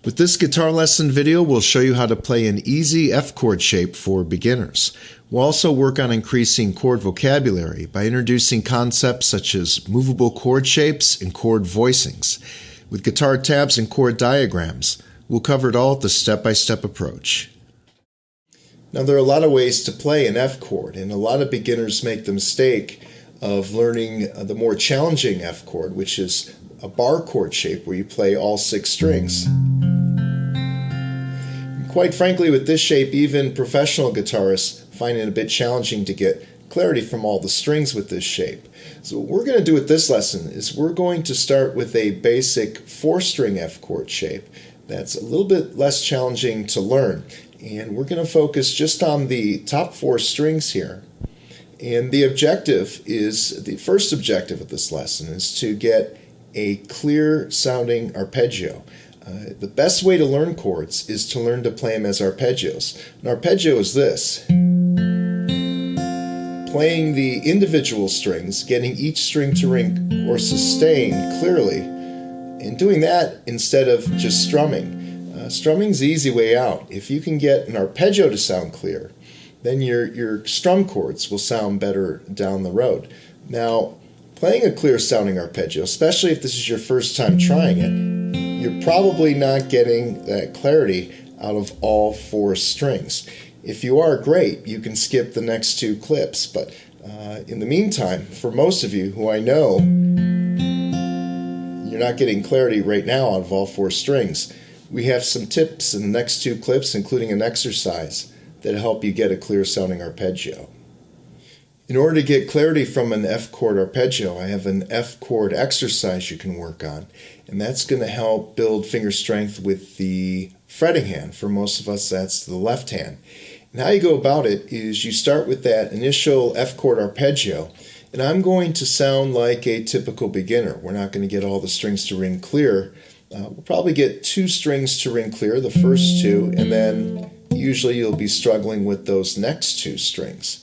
With this guitar lesson video, we'll show you how to play an easy F chord shape for beginners. We'll also work on increasing chord vocabulary by introducing concepts such as movable chord shapes and chord voicings. With guitar tabs and chord diagrams, we'll cover it all with the step-by-step approach. Now, there are a lot of ways to play an F chord, and a lot of beginners make the mistake of learning the more challenging F chord, which is a bar chord shape where you play all 6 strings. Quite frankly, with this shape, even professional guitarists find it a bit challenging to get clarity from all the strings with this shape. So what we're going to do with this lesson is we're going to start with a basic 4-string F chord shape that's a little bit less challenging to learn. And we're going to focus just on the top 4 strings here. And the first objective of this lesson is to get a clear sounding arpeggio. The best way to learn chords is to learn to play them as arpeggios. An arpeggio is this: playing the individual strings, getting each string to ring or sustain clearly, and doing that instead of just strumming. Strumming's the easy way out. If you can get an arpeggio to sound clear, then your strum chords will sound better down the road. Now, playing a clear sounding arpeggio, especially if this is your first time trying it, you're probably not getting that clarity out of all 4 strings. If you are, great, you can skip the next 2 clips, but in the meantime, for most of you who I know, you're not getting clarity right now out of all 4 strings. We have some tips in the next 2 clips, including an exercise that help you get a clear sounding arpeggio. In order to get clarity from an F chord arpeggio, I have an F chord exercise you can work on, and that's going to help build finger strength with the fretting hand. For most of us, that's the left hand. And how you go about it is you start with that initial F chord arpeggio, and I'm going to sound like a typical beginner. We're not going to get all the strings to ring clear. We'll probably get 2 strings to ring clear, the first 2, and then usually you'll be struggling with those next 2 strings.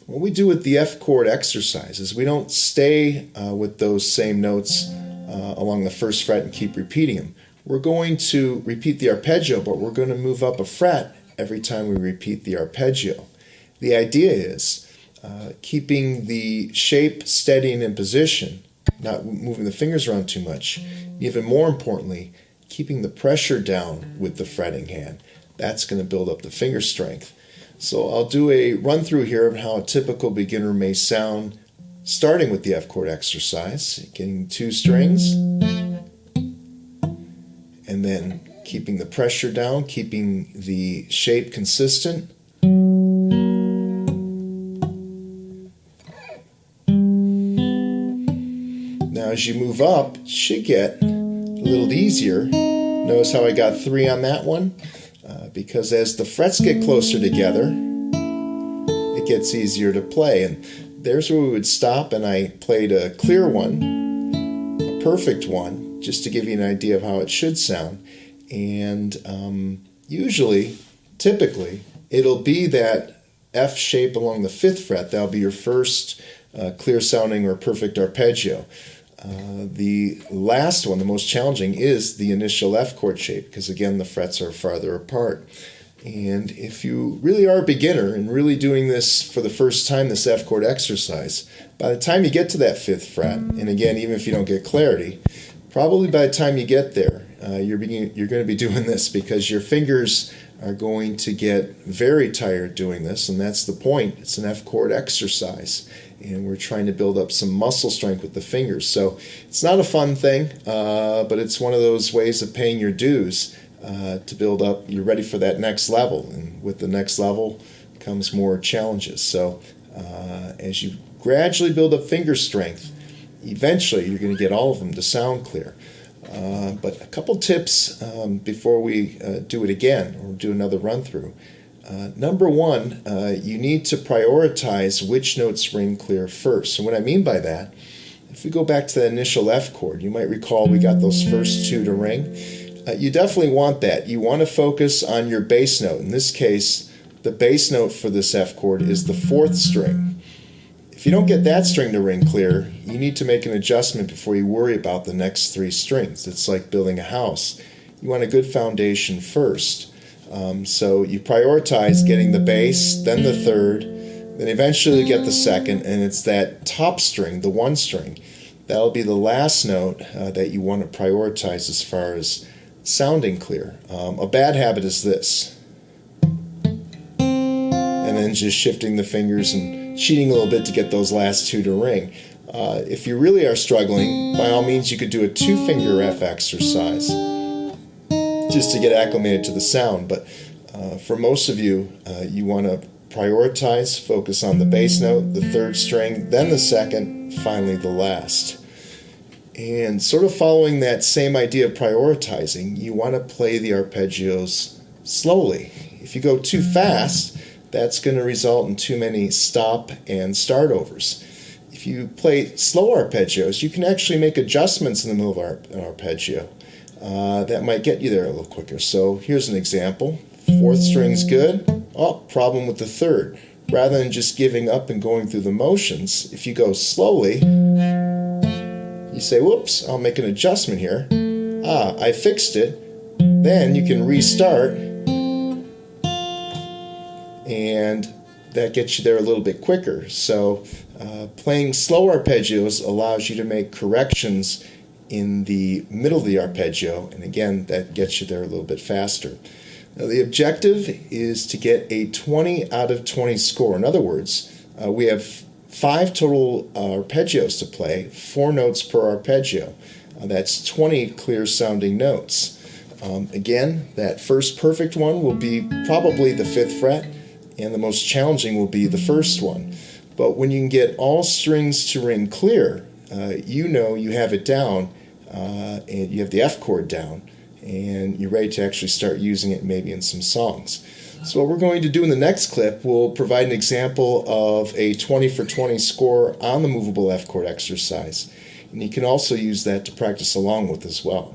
What we do with the F chord exercise is we don't stay with those same notes along the first fret and keep repeating them. We're going to repeat the arpeggio, but we're going to move up a fret every time we repeat the arpeggio. The idea is keeping the shape steady and in position, not moving the fingers around too much. Even more importantly, keeping the pressure down with the fretting hand. That's going to build up the finger strength. So I'll do a run through here of how a typical beginner may sound, starting with the F chord exercise, getting 2 strings, and then keeping the pressure down, keeping the shape consistent. Now as you move up, it should get a little easier. Notice how I got 3 on that one? Because as the frets get closer together, it gets easier to play. And there's where we would stop, and I played a clear one, a perfect one, just to give you an idea of how it should sound. And typically, it'll be that F shape along the 5th fret. That'll be your first clear sounding or perfect arpeggio. The last one, the most challenging, is the initial F chord shape, because again the frets are farther apart. And if you really are a beginner and really doing this for the first time, this F chord exercise, by the time you get to that 5th fret, and again even if you don't get clarity, probably by the time you get there, you're going to be doing this because your fingers are going to get very tired doing this, and that's the point. It's an F chord exercise, and we're trying to build up some muscle strength with the fingers. So it's not a fun thing, but it's one of those ways of paying your dues to build up. You're ready for that next level, and with the next level comes more challenges. So as you gradually build up finger strength, eventually you're going to get all of them to sound clear. But a couple tips before we do it again or do another run through. Number 1, you need to prioritize which notes ring clear first. And what I mean by that, if we go back to the initial F chord, you might recall we got those first 2 to ring. You definitely want that. You want to focus on your bass note. In this case, the bass note for this F chord is the 4th string. If you don't get that string to ring clear, you need to make an adjustment before you worry about the next 3 strings. It's like building a house. you want a good foundation first. So you prioritize getting the bass, then the third, then eventually you get the second, and it's that top string, the one string. That'll be the last note that you want to prioritize as far as sounding clear. A bad habit is this. And then just shifting the fingers and cheating a little bit to get those last two to ring. If you really are struggling, by all means you could do a 2-finger F exercise just to get acclimated to the sound. But for most of you, you want to prioritize, focus on the bass note, the third string, then the second, finally the last. And sort of following that same idea of prioritizing, you want to play the arpeggios slowly. If you go too fast, that's going to result in too many stop and start overs. If you play slow arpeggios, you can actually make adjustments in the middle of an arpeggio. That might get you there a little quicker. So here's an example. Fourth string's good. Oh, problem with the third. Rather than just giving up and going through the motions, if you go slowly, you say, whoops, I'll make an adjustment here. I fixed it. Then you can restart, and that gets you there a little bit quicker. So playing slow arpeggios allows you to make corrections in the middle of the arpeggio, and again, that gets you there a little bit faster. Now, the objective is to get a 20 out of 20 score. In other words, we have 5 total arpeggios to play, 4 notes per arpeggio. That's 20 clear sounding notes. Again, that first perfect one will be probably the 5th fret, and the most challenging will be the first one. But when you can get all strings to ring clear, you know you have it down, and you have the F chord down, and you're ready to actually start using it maybe in some songs. So what we're going to do in the next clip, we'll provide an example of a 20 for 20 score on the movable F chord exercise. And you can also use that to practice along with as well.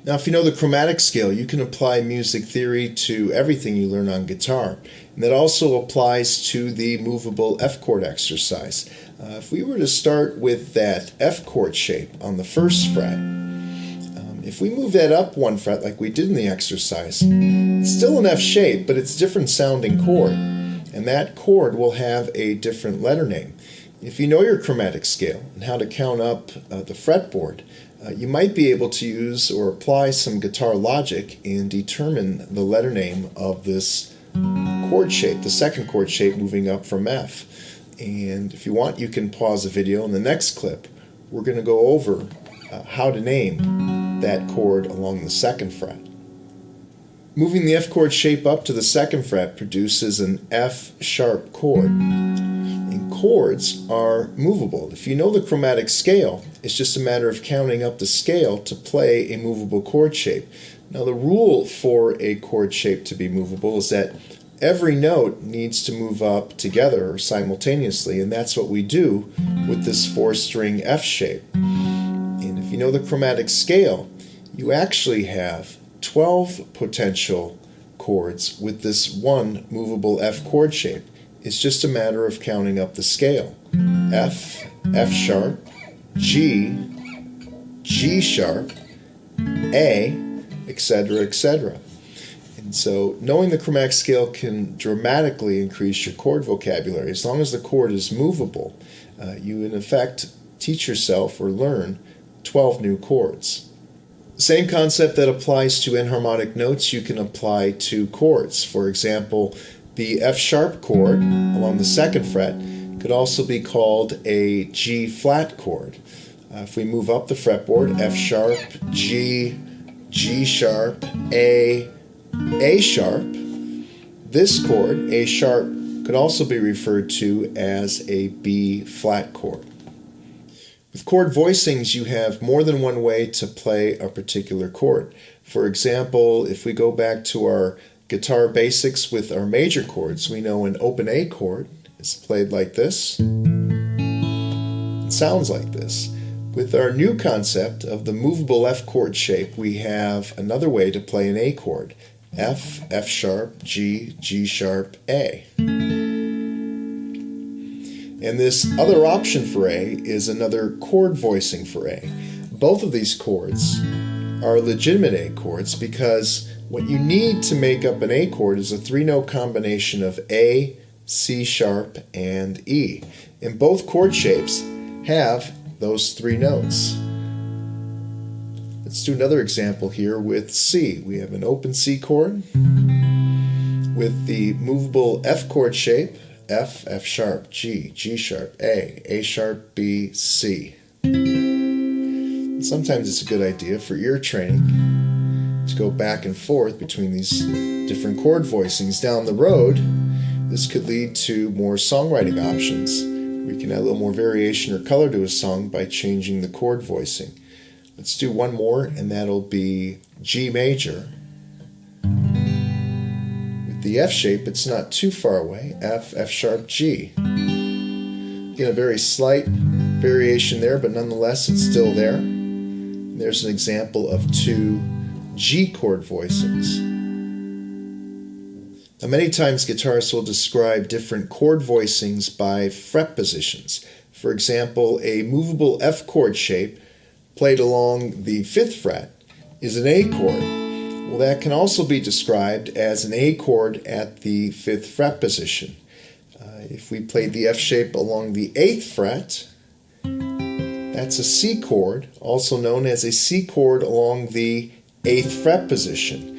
Now, if you know the chromatic scale, you can apply music theory to everything you learn on guitar. And that also applies to the movable F chord exercise. If we were to start with that F chord shape on the 1st fret, if we move that up 1 fret like we did in the exercise, it's still an F shape, but it's a different sounding chord. And that chord will have a different letter name. If you know your chromatic scale and how to count up the fretboard, you might be able to use or apply some guitar logic and determine the letter name of this chord shape, the second chord shape moving up from F. And if you want, you can pause the video. In the next clip, we're going to go over how to name that chord along the 2nd fret. Moving the F chord shape up to the 2nd fret produces an F sharp chord. Chords are movable. If you know the chromatic scale, it's just a matter of counting up the scale to play a movable chord shape. Now, the rule for a chord shape to be movable is that every note needs to move up together or simultaneously, and that's what we do with this 4-string F shape. And if you know the chromatic scale, you actually have 12 potential chords with this one movable F chord shape. It's just a matter of counting up the scale. F, F sharp, G, G sharp, A, etc., etc. And so knowing the chromatic scale can dramatically increase your chord vocabulary. As long as the chord is movable, you in effect teach yourself or learn 12 new chords. Same concept that applies to enharmonic notes you can apply to chords. For example, the F sharp chord along the 2nd fret could also be called a G flat chord. If we move up the fretboard, F sharp, G, G sharp, A sharp, this chord, A sharp, could also be referred to as a B flat chord. With chord voicings, you have more than one way to play a particular chord. For example, if we go back to our guitar basics with our major chords, we know an open A chord is played like this. It sounds like this. With our new concept of the movable F chord shape, we have another way to play an A chord. F, F sharp, G, G sharp, A. And this other option for A is another chord voicing for A. Both of these chords are legitimate A chords because what you need to make up an A chord is a three-note combination of A, C sharp, and E. And both chord shapes have those three notes. Let's do another example here with C. We have an open C chord with the movable F chord shape, F, F sharp, G, G sharp, A sharp, B, C. Sometimes it's a good idea for ear training to go back and forth between these different chord voicings. Down the road, this could lead to more songwriting options. We can add a little more variation or color to a song by changing the chord voicing. Let's do one more, and that'll be G major. With the F shape, it's not too far away. F, F sharp, G. Again, a very slight variation there, but nonetheless, it's still there. And there's an example of two G chord voicings. Now, many times guitarists will describe different chord voicings by fret positions. For example, a movable F chord shape played along the 5th fret is an A chord. Well, that can also be described as an A chord at the 5th fret position. If we played the F shape along the 8th fret, that's a C chord, also known as a C chord along the 8th fret position.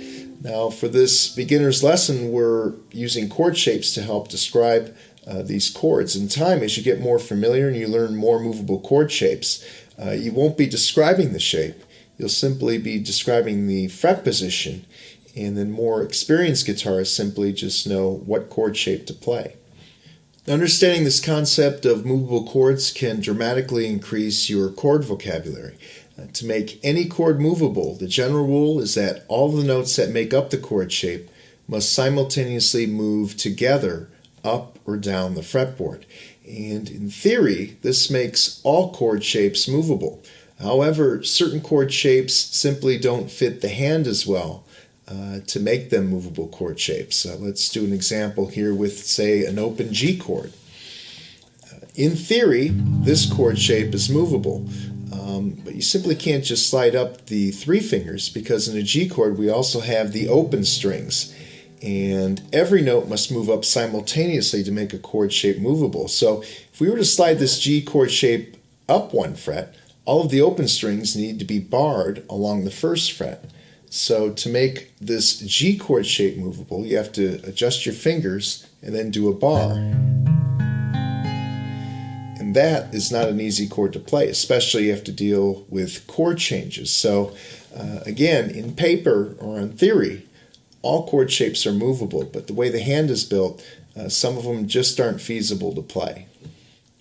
Now, for this beginner's lesson, we're using chord shapes to help describe these chords. In time, as you get more familiar and you learn more movable chord shapes, you won't be describing the shape. You'll simply be describing the fret position, and then more experienced guitarists simply just know what chord shape to play. Understanding this concept of movable chords can dramatically increase your chord vocabulary. To make any chord movable, the general rule is that all the notes that make up the chord shape must simultaneously move together up or down the fretboard. And in theory, this makes all chord shapes movable. However, certain chord shapes simply don't fit the hand as well to make them movable chord shapes. Let's do an example here with, say, an open G chord. In theory, this chord shape is movable, but you simply can't just slide up the 3 fingers because in a G chord we also have the open strings, and every note must move up simultaneously to make a chord shape movable. So if we were to slide this G chord shape up 1 fret, all of the open strings need to be barred along the 1st fret. So to make this G chord shape movable, you have to adjust your fingers and then do a bar. And that is not an easy chord to play, especially you have to deal with chord changes. So again, in paper or on theory, all chord shapes are movable, but the way the hand is built, some of them just aren't feasible to play.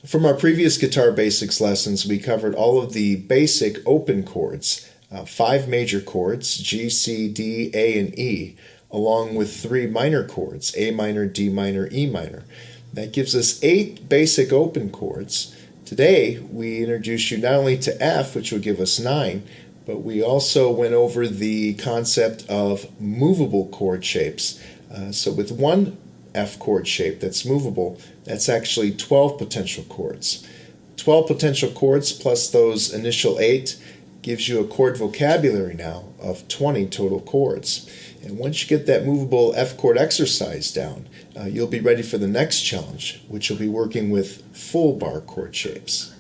From our previous guitar basics lessons, we covered all of the basic open chords. 5 major chords, G, C, D, A, and E, along with 3 minor chords, A minor, D minor, E minor. That gives us 8 basic open chords. Today, we introduce you not only to F, which would give us 9, but we also went over the concept of movable chord shapes. So with one F chord shape that's movable, that's actually 12 potential chords. 12 potential chords plus those initial 8 gives you a chord vocabulary now of 20 total chords. And once you get that movable F chord exercise down, you'll be ready for the next challenge, which will be working with full bar chord shapes.